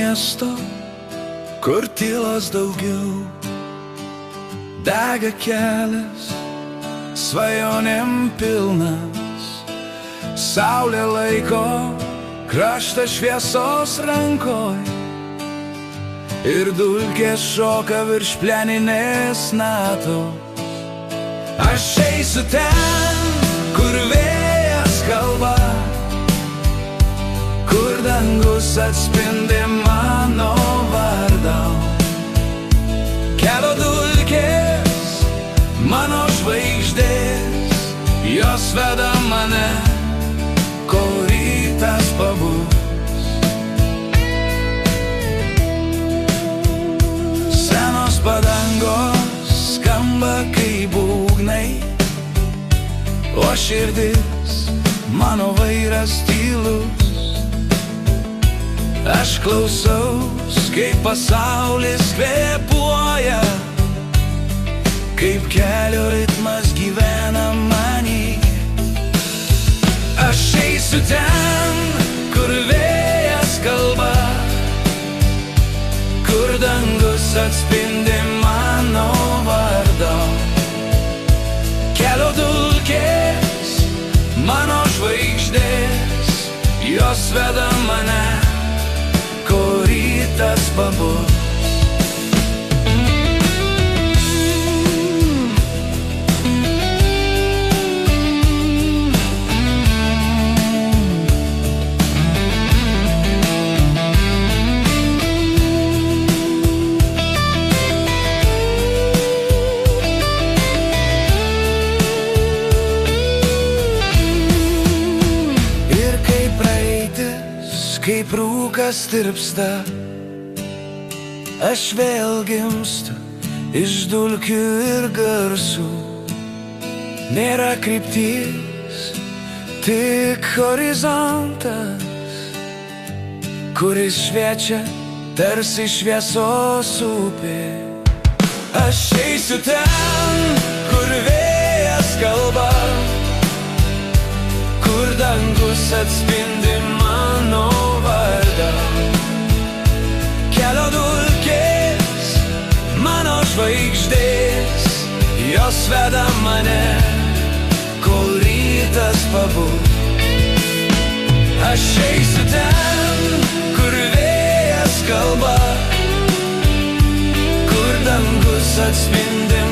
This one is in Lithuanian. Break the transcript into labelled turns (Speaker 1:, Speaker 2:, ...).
Speaker 1: miesto, kur tylos daugiau. Dega kelias, svajonėm pilnas, saulė laiko kraštą šviesos rankoj, ir dulkės šoka virš pleninės natos. Aš eisiu ten, kur vėjas kalba, kur dangus atspindi mano vardą. Kelio dulkės, mano žvaigždės, jos veda mane, kol rytas pabus. Senos padangos skamba kaip būgnai, o širdis mano vairas tylus. Aš klausaus, kaip pasaulis kvėpuoja, kaip kelio ritmas gyvena manį. Aš eisiu ten, kur vėjas kalba, kur dangus atspindi mano vardą. Kelio dulkės, mano žvaigždės, jos veda mane, kol rytas pabus. Ir kaip praeitis, kaip rūkas tirpsta, aš vėl gimstu iš dulkių ir garsų. Nėra krypties, tik horizontas, kuris šviečia tarsi šviesos upė. Aš eisiu ten, kur vėjas kalba, kur dangus atspindi mano vardą. Kelio dulkės, mano žvaigždės, jos veda mane, kol rytas pabus. Aš eisiu ten, kur vėjas kalba, kur dangus atspindi